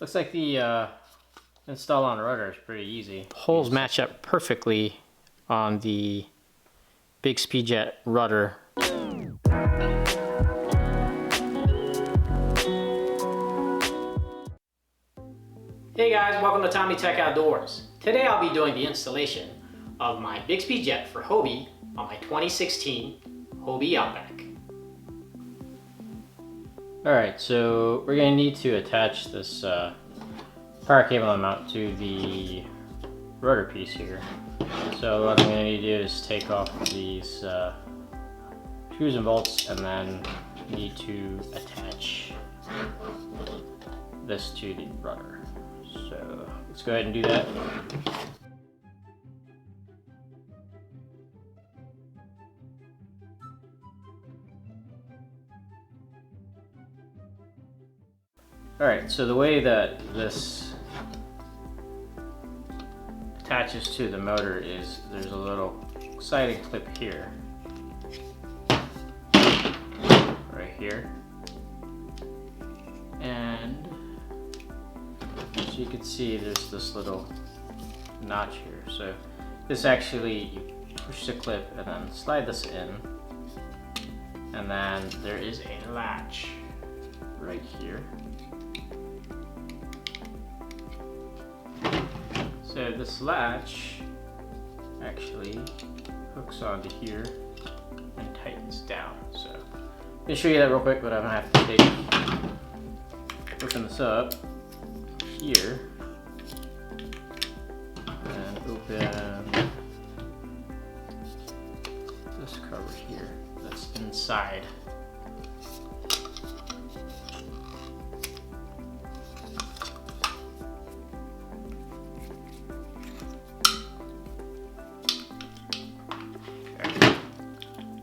Looks like the install on rudder is pretty easy. Holes match up perfectly on the Bixpy Jet rudder. Hey guys, welcome to TomyTek Outdoors. Today I'll be doing the installation of my Bixpy Jet for Hobie on my 2016 Hobie Outback. Alright, so we're going to need to attach this power cable mount to the rudder piece here. So what I'm going to need to do is take off these screws and bolts, and then need to attach this to the rudder. So let's go ahead and do that. Alright, so the way that this attaches to the motor is there's a little sliding clip here, right here, and as you can see there's this little notch here. So this actually, you push the clip and then slide this in, and then there is a latch right here. So this latch actually hooks onto here and tightens down. So let me show you that real quick, but I'm gonna have to open this up here and open this cover here that's inside.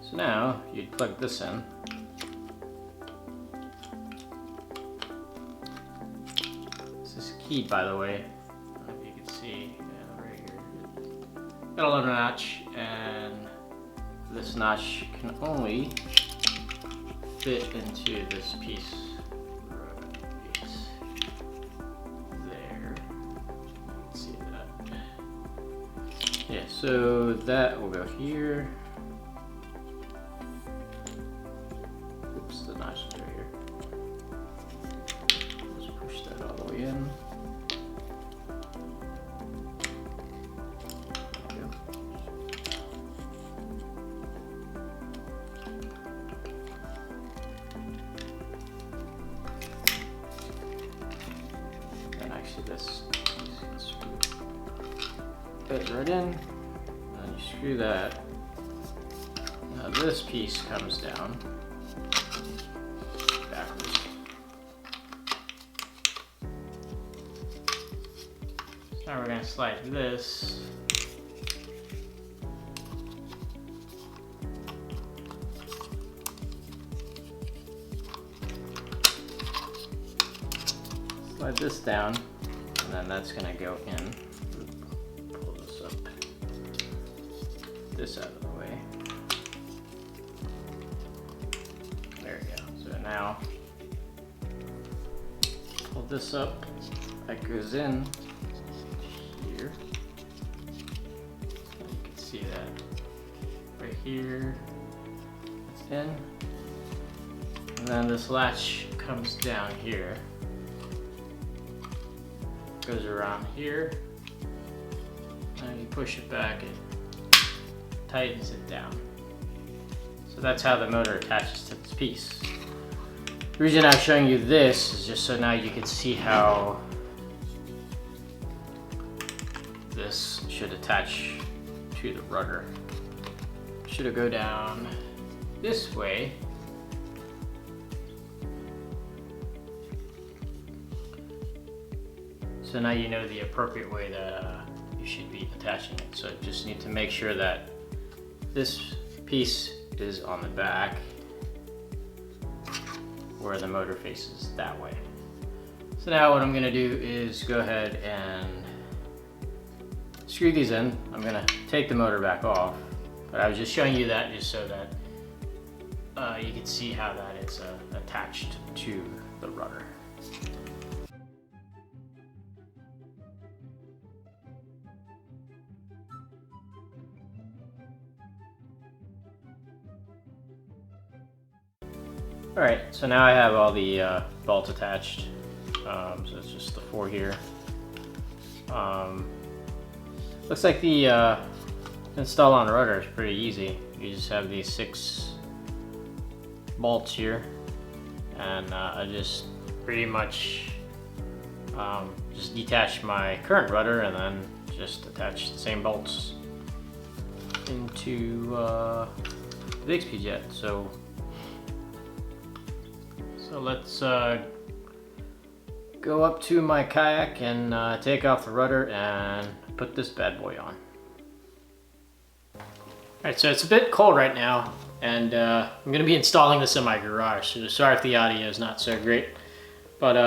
So now you'd plug this in. This is keyed, by the way. I don't know if you can see, right here. Got a little notch, and this notch can only fit into this piece. There. You can see that. Yeah, so that will go here. The notch right here. Just push that all the way in. There we go. And actually this fits right in. And then you screw that. Now this piece comes down. Now we're going to slide this down, and then that's going to go in. Pull this up, this out of the way. There we go. So now pull this up, that goes in here. You can see that right here, it's in, and then this latch comes down here, goes around here, and you push it back, it tightens it down. So that's how the motor attaches to this piece. The reason I'm showing you this is just so now you can see how this should attach to the rudder. Should go down this way. So now you know the appropriate way that you should be attaching it. So just need to make sure that this piece is on the back where the motor faces that way. So now what I'm going to do is go ahead and screw these in. I'm going to take the motor back off, but I was just showing you that just so that you can see how that it's attached to the rudder. Alright, so now I have all the bolts attached. So it's just the 4 here. Looks like the install on rudder is pretty easy. You just have these 6 bolts here, and I just pretty much just detach my current rudder and then just attach the same bolts into the Bixpy Jet. So let's go up to my kayak and take off the rudder and put this bad boy on. Alright, so it's a bit cold right now, and I'm going to be installing this in my garage, so sorry if the audio is not so great. But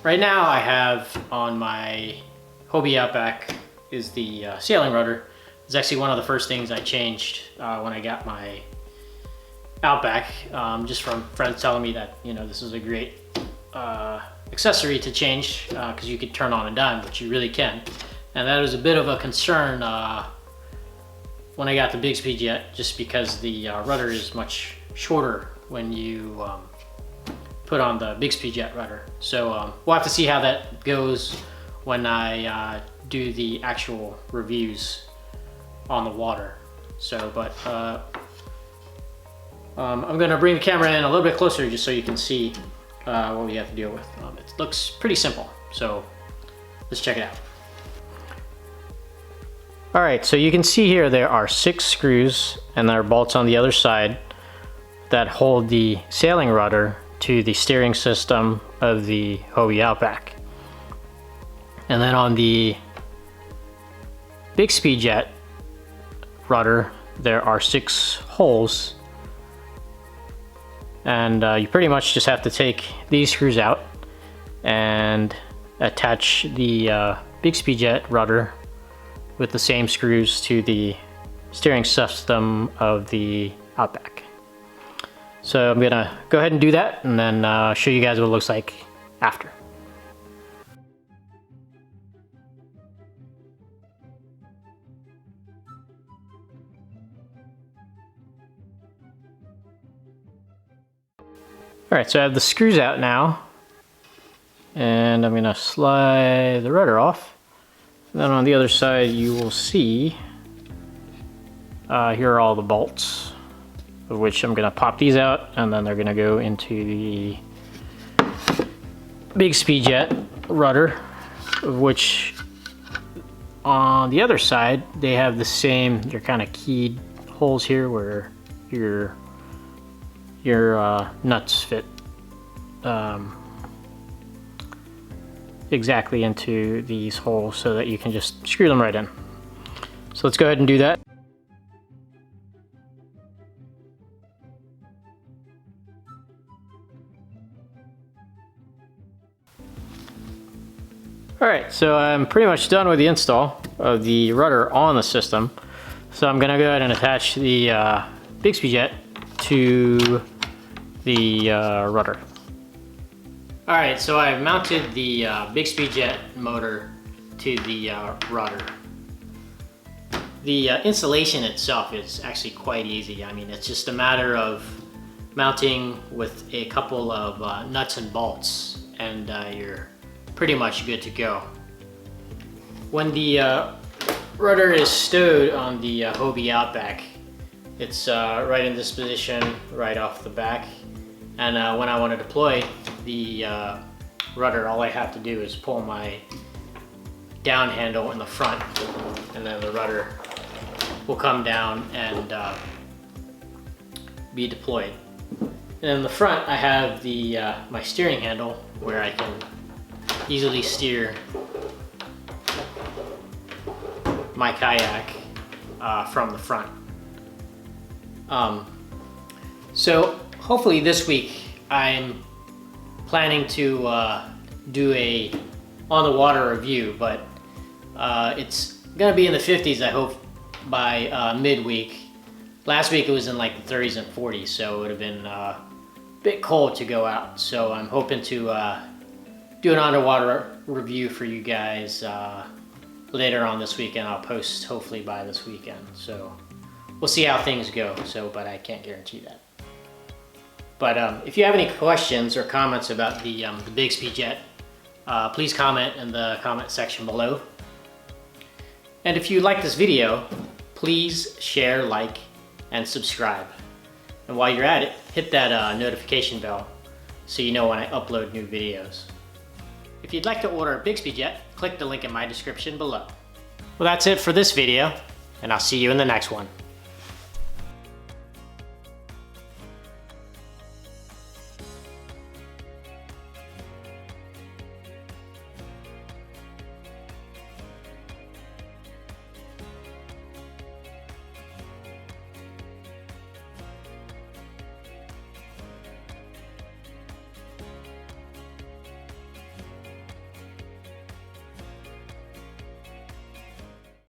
right now I have on my Hobie Outback is the sailing rudder. It's actually one of the first things I changed when I got my Outback, just from friends telling me that, you know, this is a great accessory to change because you could turn on a dime, but you really can. And that was a bit of a concern when I got the Bixpy Jet, just because the rudder is much shorter when you put on the Bixpy Jet rudder. So we'll have to see how that goes when I do the actual reviews on the water. So, but I'm gonna bring the camera in a little bit closer just so you can see what we have to deal with. It looks pretty simple, so let's check it out. All right, so you can see here there are 6 screws and there are bolts on the other side that hold the sailing rudder to the steering system of the Hobie Outback. And then on the Bixpy Jet rudder, there are 6 holes, and you pretty much just have to take these screws out and attach the Bixpy Jet rudder with the same screws to the steering system of the Outback. So I'm gonna go ahead and do that and then show you guys what it looks like after. Alright, so I have the screws out now, and I'm gonna slide the rudder off. And then on the other side you will see, here are all the bolts, of which I'm gonna pop these out, and then they're gonna go into the Bixpy Jet rudder, of which on the other side they have the same, they're kind of keyed holes here where your nuts fit exactly into these holes so that you can just screw them right in. So let's go ahead and do that. Alright, so I'm pretty much done with the install of the rudder on the system. So I'm gonna go ahead and attach the Bixpy Jet to the rudder. Alright, so I've mounted the Bixpy Jet motor to the rudder. The installation itself is actually quite easy. I mean, it's just a matter of mounting with a couple of nuts and bolts, and you're pretty much good to go. When the rudder is stowed on the Hobie Outback, it's right in this position, right off the back. And when I want to deploy the rudder, all I have to do is pull my down handle in the front, and then the rudder will come down and be deployed. And in the front, I have the my steering handle where I can easily steer my kayak from the front. So hopefully this week I'm planning to do a on the water review, but it's gonna be in the 50s, I hope, by midweek. Last week it was in like the 30s and 40s, so it would have been a bit cold to go out. So I'm hoping to do an underwater review for you guys later on this weekend. I'll post hopefully by this weekend. So we'll see how things go. So, but I can't guarantee that. But if you have any questions or comments about the Bixpy Jet, please comment in the comment section below. And if you like this video, please share, like, and subscribe. And while you're at it, hit that notification bell so you know when I upload new videos. If you'd like to order a Bixpy Jet, click the link in my description below. Well, that's it for this video, and I'll see you in the next one.